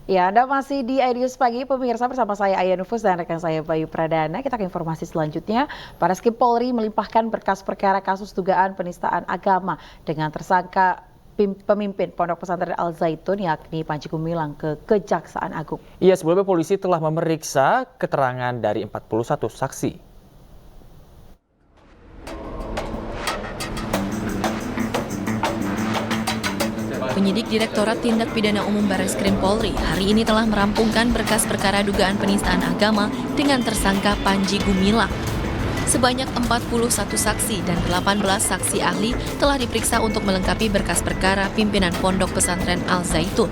Ya, Anda masih di iNews Pagi, pemirsa bersama saya Aya Nufus dan rekan saya Bayu Pradana. Kita ke informasi selanjutnya. Barreskrim Polri melimpahkan berkas perkara kasus dugaan penistaan agama dengan tersangka pemimpin Pondok Pesantren Al Zaitun yakni Panji Gumilang ke Kejaksaan Agung. Iya, sebelumnya polisi telah memeriksa keterangan dari 41 saksi. Penyidik Direktorat Tindak Pidana Umum Barreskrim Polri hari ini telah merampungkan berkas perkara dugaan penistaan agama dengan tersangka Panji Gumilang. Sebanyak 41 saksi dan 18 saksi ahli telah diperiksa untuk melengkapi berkas perkara pimpinan Pondok Pesantren Al Zaitun.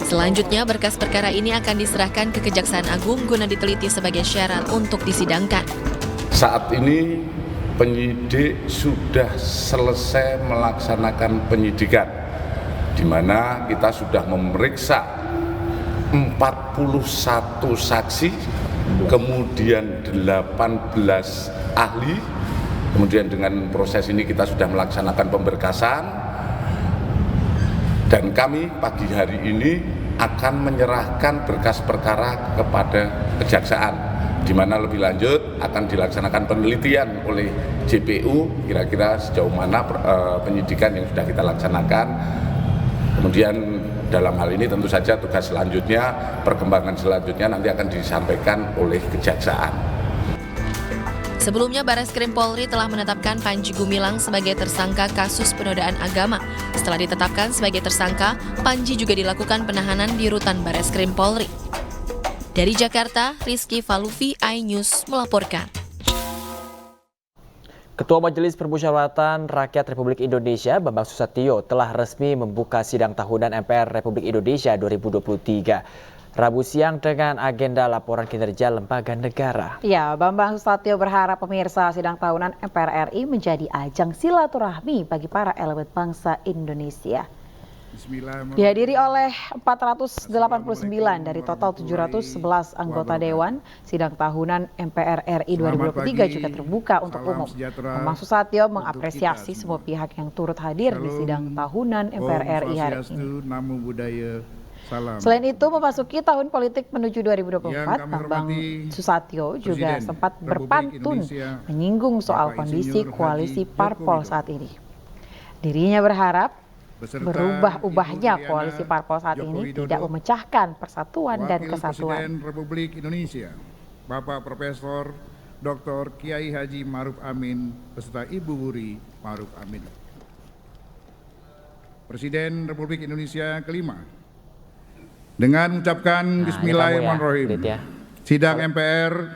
Selanjutnya, berkas perkara ini akan diserahkan ke Kejaksaan Agung guna diteliti sebagai syarat untuk disidangkan. Saat ini penyidik sudah selesai melaksanakan penyidikan, di mana kita sudah memeriksa 41 saksi, kemudian 18 ahli, kemudian dengan proses ini kita sudah melaksanakan pemberkasan, dan kami pagi hari ini akan menyerahkan berkas perkara kepada Kejaksaan, di mana lebih lanjut akan dilaksanakan penelitian oleh JPU kira-kira sejauh mana penyidikan yang sudah kita laksanakan. Kemudian dalam hal ini tentu saja tugas selanjutnya, perkembangan selanjutnya nanti akan disampaikan oleh Kejaksaan. Sebelumnya, Barreskrim Polri telah menetapkan Panji Gumilang sebagai tersangka kasus penodaan agama. Setelah ditetapkan sebagai tersangka, Panji juga dilakukan penahanan di rutan Barreskrim Polri. Dari Jakarta, Rizky Falufi, iNews melaporkan. Ketua Majelis Permusyawaratan Rakyat Republik Indonesia, Bambang Susatyo, telah resmi membuka sidang tahunan MPR Republik Indonesia 2023. Rabu siang dengan agenda laporan kinerja lembaga negara. Ya, Bambang Susatyo berharap pemirsa sidang tahunan MPR RI menjadi ajang silaturahmi bagi para elemen bangsa Indonesia. Dihadiri oleh 489 dari total 711 anggota Dewan, sidang tahunan MPR RI 2023 juga terbuka untuk umum. Bambang Susatyo mengapresiasi semua pihak yang turut hadir di sidang tahunan MPR RI hari ini. Selain itu, memasuki tahun politik menuju 2024, Bambang Susatyo juga sempat berpantun menyinggung soal kondisi koalisi parpol saat ini. Dirinya berharap berubah-ubahnya koalisi parpol saat ini tidak memecahkan persatuan dan kesatuan. Presiden Republik Indonesia, Bapak Profesor Dr. Kiai Haji Ma'ruf Amin beserta Ibu Wuri Ma'ruf Amin. Presiden Republik Indonesia kelima, dengan mengucapkan Bismillahirrahmanirrahim, sidang MPR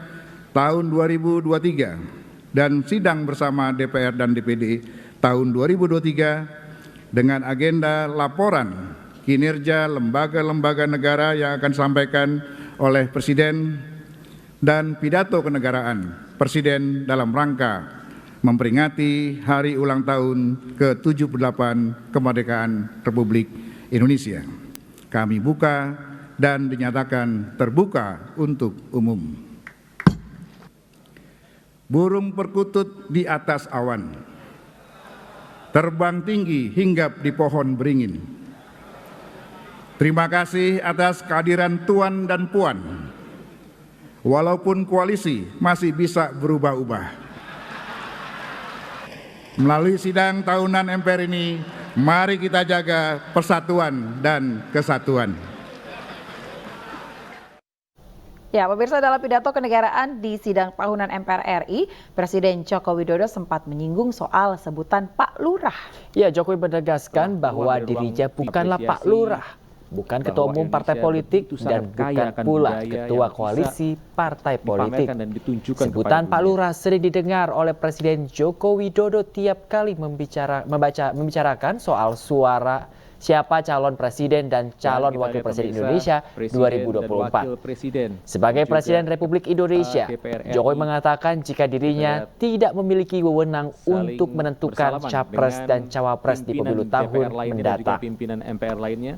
tahun 2023 dan sidang bersama DPR dan DPD tahun 2023 dengan agenda laporan kinerja lembaga-lembaga negara yang akan disampaikan oleh Presiden dan pidato kenegaraan Presiden dalam rangka memperingati hari ulang tahun ke-78 kemerdekaan Republik Indonesia. Kami buka dan dinyatakan terbuka untuk umum. Burung perkutut di atas awan, terbang tinggi hinggap di pohon beringin. Terima kasih atas kehadiran Tuan dan Puan. Walaupun koalisi masih bisa berubah-ubah. Melalui sidang tahunan MPR ini, mari kita jaga persatuan dan kesatuan. Ya, pemirsa, dalam pidato kenegaraan di sidang tahunan MPR RI, Presiden Joko Widodo sempat menyinggung soal sebutan Pak Lurah. Ya, Jokowi menegaskan bahwa dirinya bukanlah Pak Lurah, bukan ketua umum partai politik, dan bukan pula ketua koalisi partai politik. Sebutan Pak Lurah sering didengar oleh Presiden Joko Widodo tiap kali membicarakan soal suara siapa calon presiden dan calon wakil presiden Indonesia 2024. Sebagai Presiden Republik Indonesia, Jokowi mengatakan jika dirinya tidak memiliki wewenang untuk menentukan capres dan cawapres di pemilu tahun mendatang. Pimpinan MPR lainnya.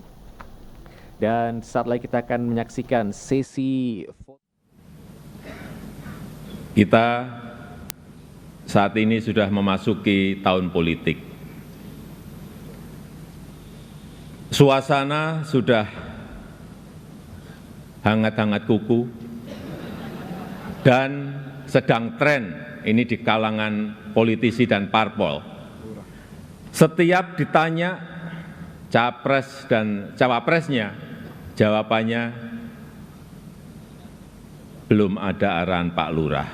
Dan saat lagi kita akan menyaksikan sesi. Kita saat ini sudah memasuki tahun politik. Suasana sudah hangat-hangat kuku, dan sedang tren ini di kalangan politisi dan parpol. Setiap ditanya capres dan cawapresnya, jawabannya belum ada arahan Pak Lurah.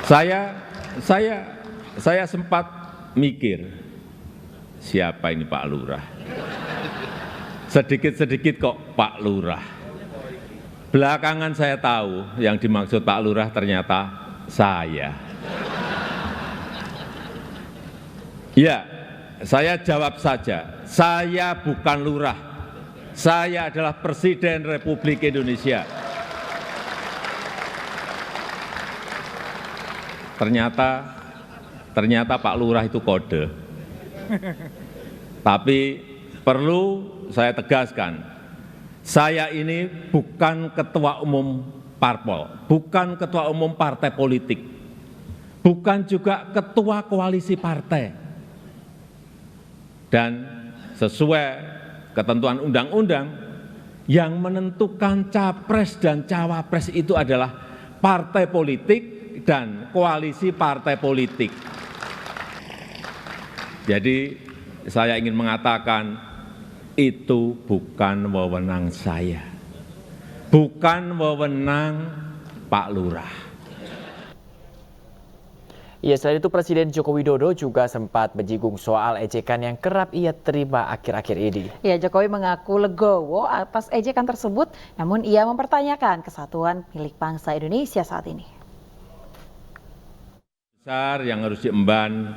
Saya sempat mikir, siapa ini Pak Lurah? Sedikit-sedikit kok Pak Lurah. Belakangan saya tahu yang dimaksud Pak Lurah ternyata saya. Ya, saya jawab saja, saya bukan lurah. Saya adalah Presiden Republik Indonesia. Ternyata Pak Lurah itu kode. Tapi perlu saya tegaskan, saya ini bukan ketua umum parpol, bukan ketua umum partai politik, bukan juga ketua koalisi partai. Dan sesuai ketentuan undang-undang, yang menentukan capres dan cawapres itu adalah partai politik dan koalisi partai politik. Jadi saya ingin mengatakan itu bukan wewenang saya, bukan wewenang Pak Lurah. Ya, selain itu Presiden Joko Widodo juga sempat menyinggung soal ejekan yang kerap ia terima akhir-akhir ini. Ya, Jokowi mengaku legowo atas ejekan tersebut, namun ia mempertanyakan kesatuan milik bangsa Indonesia saat ini. Besar yang harus diemban,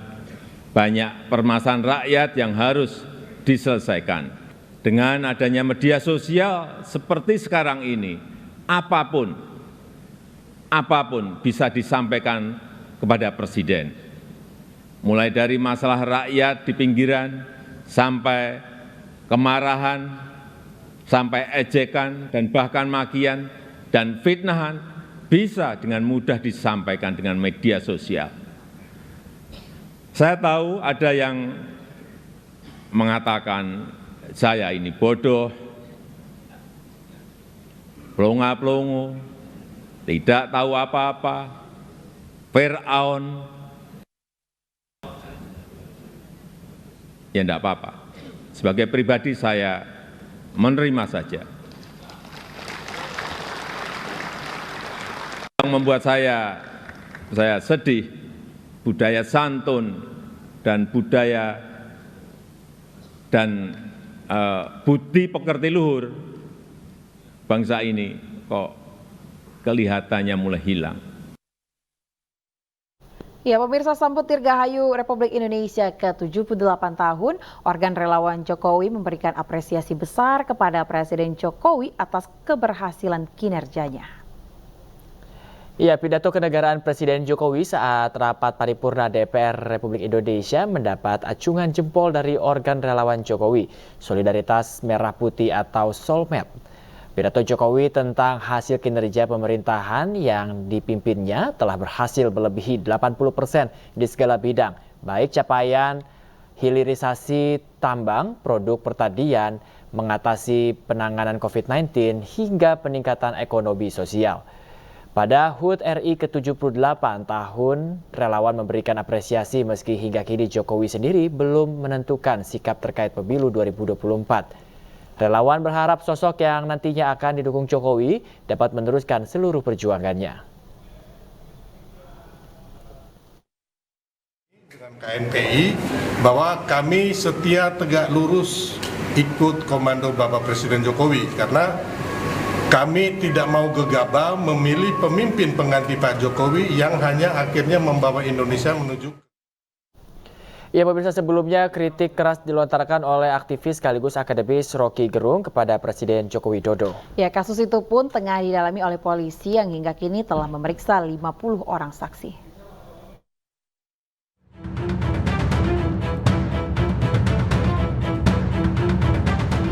banyak permasalahan rakyat yang harus diselesaikan. Dengan adanya media sosial seperti sekarang ini, apapun bisa disampaikan kepada Presiden. Mulai dari masalah rakyat di pinggiran, sampai kemarahan, sampai ejekan, dan bahkan makian, dan fitnahan, bisa dengan mudah disampaikan dengan media sosial. Saya tahu ada yang mengatakan saya ini bodoh, pelongo-pelongo, tidak tahu apa-apa, Fir'aun. Ya enggak apa-apa. Sebagai pribadi saya menerima saja. Yang membuat saya sedih, budaya santun dan budaya dan budi pekerti luhur bangsa ini kok kelihatannya mulai hilang. Ya, pemirsa, sambut Dirgahayu Republik Indonesia ke-78 tahun, organ relawan Jokowi memberikan apresiasi besar kepada Presiden Jokowi atas keberhasilan kinerjanya. Ya, pidato kenegaraan Presiden Jokowi saat rapat paripurna DPR Republik Indonesia mendapat acungan jempol dari organ relawan Jokowi, Solidaritas Merah Putih atau Solmed. Pidato Jokowi tentang hasil kinerja pemerintahan yang dipimpinnya telah berhasil melebihi 80% di segala bidang, baik capaian hilirisasi tambang, produk pertanian, mengatasi penanganan COVID-19, hingga peningkatan ekonomi sosial. Pada HUT RI ke-78 tahun, relawan memberikan apresiasi meski hingga kini Jokowi sendiri belum menentukan sikap terkait pemilu 2024. Relawan berharap sosok yang nantinya akan didukung Jokowi dapat meneruskan seluruh perjuangannya. Dengan KNPI bahwa kami setia tegak lurus ikut komando Bapak Presiden Jokowi karena kami tidak mau gegabah memilih pemimpin pengganti Pak Jokowi yang hanya akhirnya membawa Indonesia menuju. Ya, pemirsa, sebelumnya kritik keras dilontarkan oleh aktivis sekaligus akademis Rocky Gerung kepada Presiden Joko Widodo. Ya, kasus itu pun tengah didalami oleh polisi yang hingga kini telah memeriksa 50 orang saksi.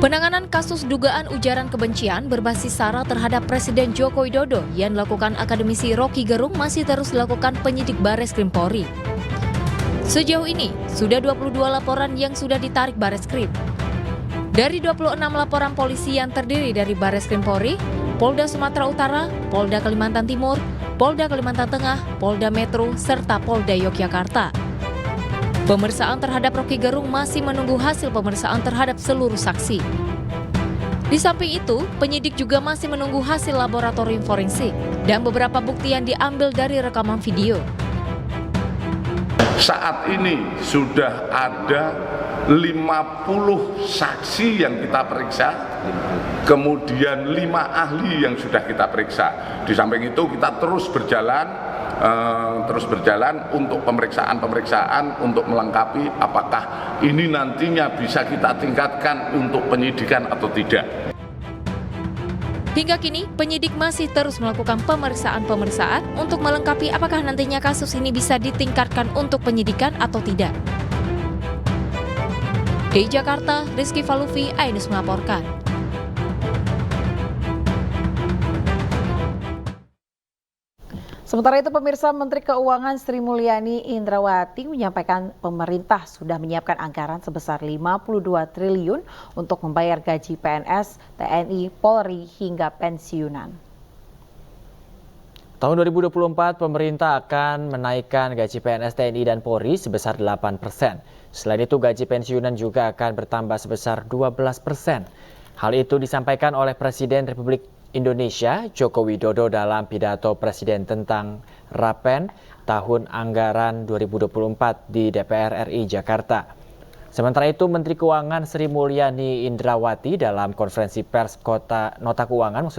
Penanganan kasus dugaan ujaran kebencian berbasis SARA terhadap Presiden Joko Widodo yang dilakukan akademisi Rocky Gerung masih terus dilakukan penyidik Bareskrim Polri. Sejauh ini, sudah 22 laporan yang sudah ditarik Bareskrim. Dari 26 laporan polisi yang terdiri dari Barreskrim Polri, Polda Sumatera Utara, Polda Kalimantan Timur, Polda Kalimantan Tengah, Polda Metro, serta Polda Yogyakarta. Pemeriksaan terhadap Rocky Gerung masih menunggu hasil pemeriksaan terhadap seluruh saksi. Di samping itu, penyidik juga masih menunggu hasil laboratorium forensik dan beberapa bukti yang diambil dari rekaman video. Saat ini sudah ada 50 saksi yang kita periksa, kemudian 5 ahli yang sudah kita periksa. Di samping itu kita terus berjalan untuk pemeriksaan untuk melengkapi apakah ini nantinya bisa kita tingkatkan untuk penyidikan atau tidak. Hingga kini, penyidik masih terus melakukan pemeriksaan untuk melengkapi apakah nantinya kasus ini bisa ditingkatkan untuk penyidikan atau tidak. Di Jakarta, Rizky Falufi, iNews melaporkan. Sementara itu, pemirsa, Menteri Keuangan Sri Mulyani Indrawati menyampaikan pemerintah sudah menyiapkan anggaran sebesar 52 triliun untuk membayar gaji PNS, TNI, Polri hingga pensiunan. Tahun 2024, pemerintah akan menaikkan gaji PNS, TNI, dan Polri sebesar 8%. Selain itu, gaji pensiunan juga akan bertambah sebesar 12%. Hal itu disampaikan oleh Presiden Republik Indonesia Joko Widodo dalam pidato Presiden tentang Rapen tahun anggaran 2024 di DPR RI Jakarta. Sementara itu, Menteri Keuangan Sri Mulyani Indrawati dalam konferensi pers Nota Keuangan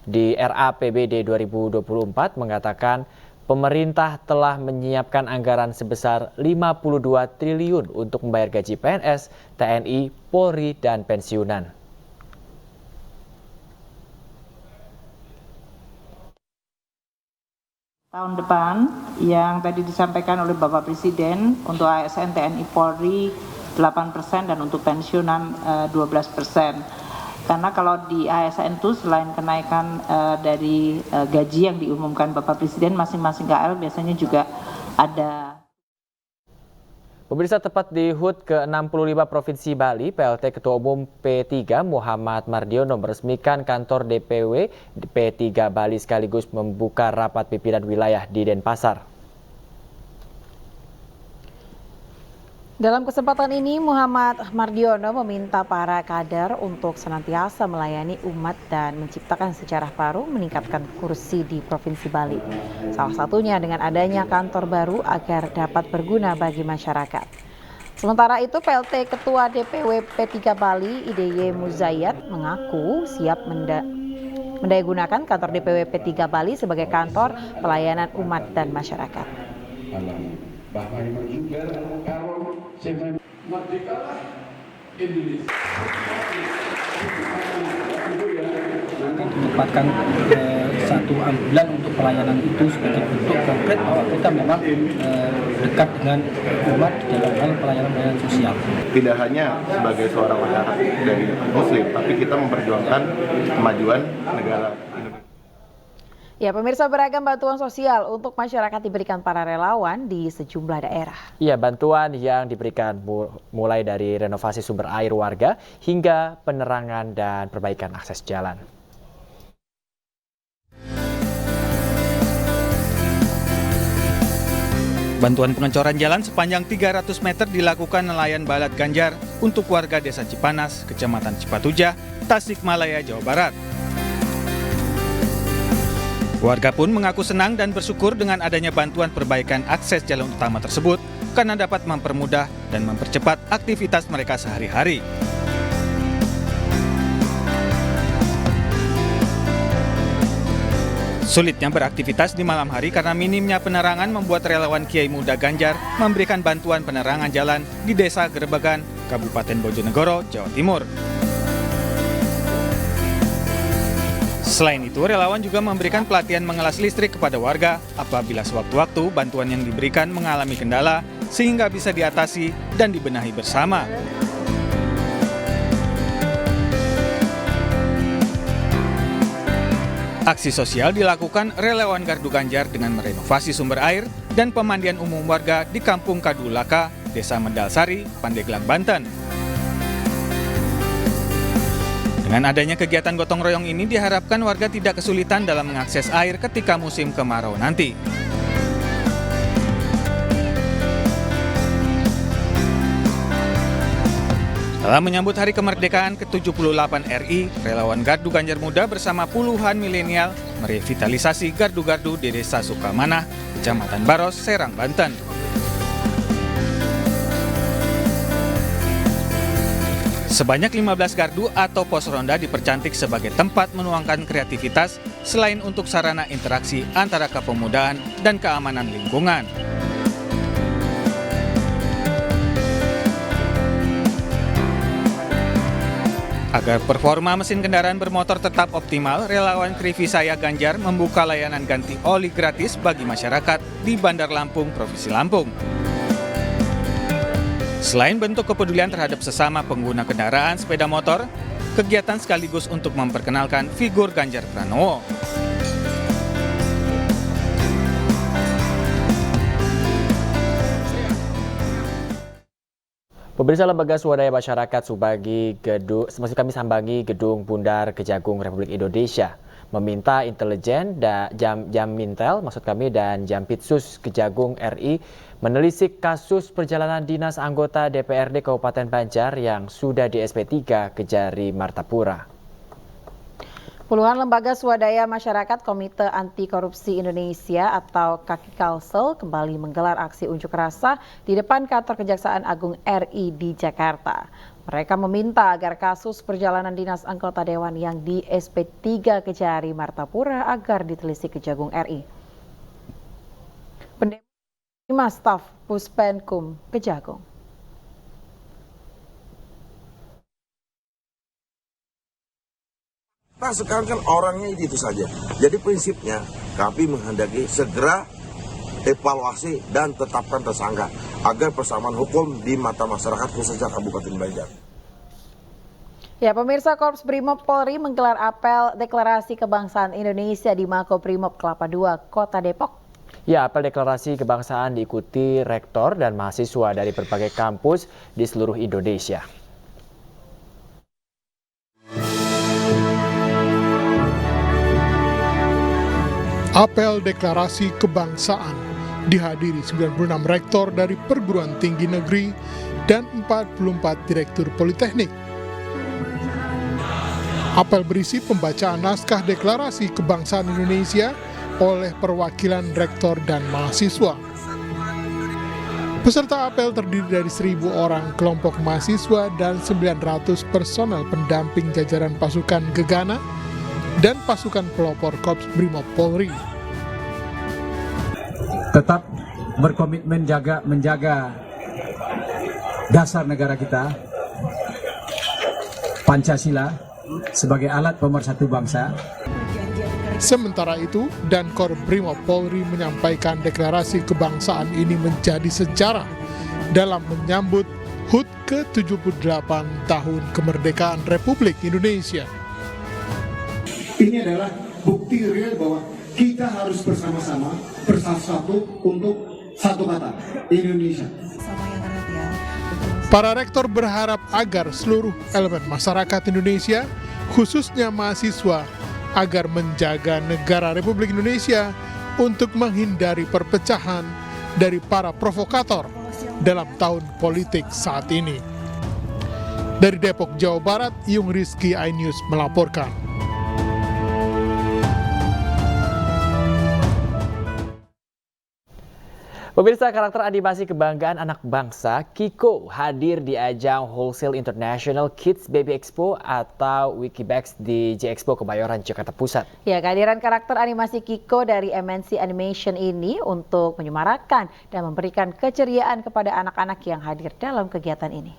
di RAPBD 2024 mengatakan pemerintah telah menyiapkan anggaran sebesar 52 triliun untuk membayar gaji PNS, TNI, Polri, dan pensiunan. Tahun depan yang tadi disampaikan oleh Bapak Presiden untuk ASN, TNI, Polri 8% dan untuk pensiunan 12%. Karena kalau di ASN itu selain kenaikan dari gaji yang diumumkan Bapak Presiden, masing-masing KL biasanya juga ada. Pemirsa, tepat di HUT ke-65 Provinsi Bali, PLT Ketua Umum P3 Muhammad Mardiono meresmikan kantor DPW P3 Bali sekaligus membuka rapat pimpinan wilayah di Denpasar. Dalam kesempatan ini, Muhammad Mardiono meminta para kader untuk senantiasa melayani umat dan menciptakan sejarah baru meningkatkan kursi di Provinsi Bali. Salah satunya dengan adanya kantor baru agar dapat berguna bagi masyarakat. Sementara itu, PLT Ketua DPW P3 Bali, IDY Muzayyad, mengaku siap mendayagunakan kantor DPW P3 Bali sebagai kantor pelayanan umat dan masyarakat. Menempatkan satu ambulan untuk pelayanan itu sebagai bentuk konkret bahwa kita memang dekat dengan umat dalam hal pelayanan sosial. Tidak hanya sebagai seorang masyarakat dari Muslim, tapi kita memperjuangkan kemajuan negara Indonesia. Ya, pemirsa, beragam bantuan sosial untuk masyarakat diberikan para relawan di sejumlah daerah. Iya, bantuan yang diberikan mulai dari renovasi sumber air warga hingga penerangan dan perbaikan akses jalan. Bantuan pengecoran jalan sepanjang 300 meter dilakukan nelayan Balat Ganjar untuk warga Desa Cipanas, Kecamatan Cipatujah, Tasikmalaya, Jawa Barat. Warga pun mengaku senang dan bersyukur dengan adanya bantuan perbaikan akses jalan utama tersebut karena dapat mempermudah dan mempercepat aktivitas mereka sehari-hari. Sulitnya beraktivitas di malam hari karena minimnya penerangan membuat relawan Kiai Muda Ganjar memberikan bantuan penerangan jalan di Desa Gerebegan, Kabupaten Bojonegoro, Jawa Timur. Selain itu, relawan juga memberikan pelatihan mengelas listrik kepada warga apabila sewaktu-waktu bantuan yang diberikan mengalami kendala sehingga bisa diatasi dan dibenahi bersama. Aksi sosial dilakukan relawan Gardu Ganjar dengan merenovasi sumber air dan pemandian umum warga di Kampung Kadulaka, Desa Mendalsari, Pandeglang, Banten. Dengan adanya kegiatan gotong royong ini diharapkan warga tidak kesulitan dalam mengakses air ketika musim kemarau nanti. Dalam menyambut Hari Kemerdekaan ke-78 RI, relawan Gardu Ganjar Muda bersama puluhan milenial merevitalisasi gardu-gardu di Desa Sukamanah, Kecamatan Baros, Serang, Banten. Sebanyak 15 gardu atau pos ronda dipercantik sebagai tempat menuangkan kreativitas selain untuk sarana interaksi antara kepemudaan dan keamanan lingkungan. Agar performa mesin kendaraan bermotor tetap optimal, relawan Krivisaya Ganjar membuka layanan ganti oli gratis bagi masyarakat di Bandar Lampung, Provinsi Lampung. Selain bentuk kepedulian terhadap sesama pengguna kendaraan sepeda motor, kegiatan sekaligus untuk memperkenalkan figur Ganjar Pranowo. Pemirsa, lembaga swadaya masyarakat kami sambangi Gedung Bundar Kejagung Republik Indonesia meminta intelijen Jamintel dan Jampitsus Kejagung RI menelisik kasus perjalanan dinas anggota DPRD Kabupaten Banjar yang sudah di SP3 Kejari Martapura. Puluhan lembaga swadaya masyarakat Komite Anti Korupsi Indonesia atau KAKI Kalsel kembali menggelar aksi unjuk rasa di depan kantor Kejaksaan Agung RI di Jakarta. Mereka meminta agar kasus perjalanan dinas anggota dewan yang di SP3 Kejari Martapura agar ditelisik Kejagung RI. Pendemo Staf Puspenkum Kejagung. Nah sekarang kan orangnya itu saja. Jadi prinsipnya kami menghendaki segera evaluasi dan tetapkan tersangka agar persamaan hukum di mata masyarakat khususnya Kabupaten Banjar. Ya, pemirsa, Korps Brimob Polri menggelar apel deklarasi kebangsaan Indonesia di Makobrimob Kelapa II, Kota Depok. Ya, apel deklarasi kebangsaan diikuti rektor dan mahasiswa dari berbagai kampus di seluruh Indonesia. Apel deklarasi kebangsaan dihadiri 96 rektor dari perguruan tinggi negeri dan 44 direktur politeknik. Apel berisi pembacaan naskah deklarasi kebangsaan Indonesia oleh perwakilan rektor dan mahasiswa. Peserta apel terdiri dari 1.000 orang kelompok mahasiswa dan 900 personel pendamping jajaran pasukan Gegana dan pasukan pelopor Korps Brimob Polri. Tetap berkomitmen menjaga dasar negara kita, Pancasila, sebagai alat pemersatu bangsa. Sementara itu, Dankor Brimob Polri menyampaikan deklarasi kebangsaan ini menjadi sejarah dalam menyambut HUT ke-78 tahun kemerdekaan Republik Indonesia. Ini adalah bukti real bahwa kita harus bersama-sama bersatu untuk satu kata, Indonesia. Para rektor berharap agar seluruh elemen masyarakat Indonesia, khususnya mahasiswa, agar menjaga negara Republik Indonesia untuk menghindari perpecahan dari para provokator dalam tahun politik saat ini. Dari Depok, Jawa Barat, Yung Rizky, iNews melaporkan. Pemirsa, karakter animasi kebanggaan anak bangsa Kiko hadir di ajang Wholesale International Kids Baby Expo atau Wikibex di J-Expo Kemayoran, Jakarta Pusat. Ya, kehadiran karakter animasi Kiko dari MNC Animation ini untuk menyemarakan dan memberikan keceriaan kepada anak-anak yang hadir dalam kegiatan ini.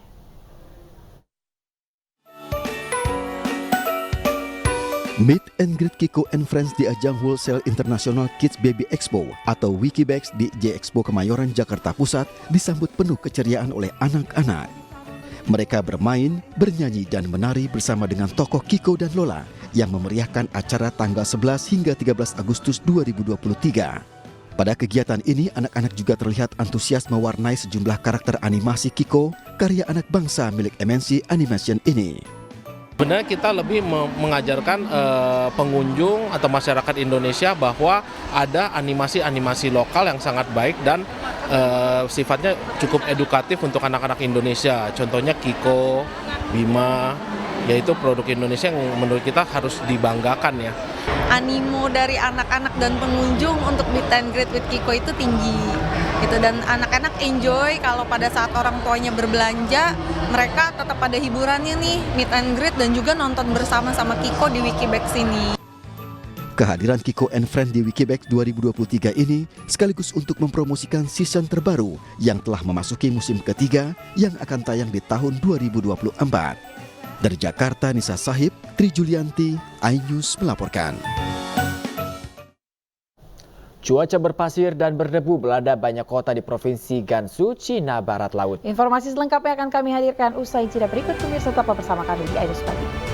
Meet and greet Kiko and Friends di ajang Wholesale International Kids Baby Expo atau Wikibex di J-Expo Kemayoran, Jakarta Pusat disambut penuh keceriaan oleh anak-anak. Mereka bermain, bernyanyi, dan menari bersama dengan tokoh Kiko dan Lola yang memeriahkan acara tanggal 11 hingga 13 Agustus 2023. Pada kegiatan ini, anak-anak juga terlihat antusias mewarnai sejumlah karakter animasi Kiko, karya anak bangsa milik MNC Animation ini. Sebenarnya kita lebih mengajarkan pengunjung atau masyarakat Indonesia bahwa ada animasi-animasi lokal yang sangat baik dan sifatnya cukup edukatif untuk anak-anak Indonesia. Contohnya Kiko, Bima, yaitu produk Indonesia yang menurut kita harus dibanggakan ya. Animo dari anak-anak dan pengunjung untuk meet and greet with Kiko itu tinggi gitu, dan anak-anak enjoy kalau pada saat orang tuanya berbelanja mereka tetap ada hiburannya nih, meet and greet dan juga nonton bersama sama Kiko di Wikibags ini. Kehadiran Kiko and Friends di Wikibags 2023 ini sekaligus untuk mempromosikan season terbaru yang telah memasuki musim ketiga yang akan tayang di tahun 2024. Dari Jakarta, Nisa Sahib, Tri Julianti, iNews melaporkan. Cuaca berpasir dan berdebu melanda banyak kota di Provinsi Gansu, Cina Barat Laut. Informasi selengkapnya akan kami hadirkan usai jeda berikut. Pemirsa tetap bersama kami di iNews Pagi.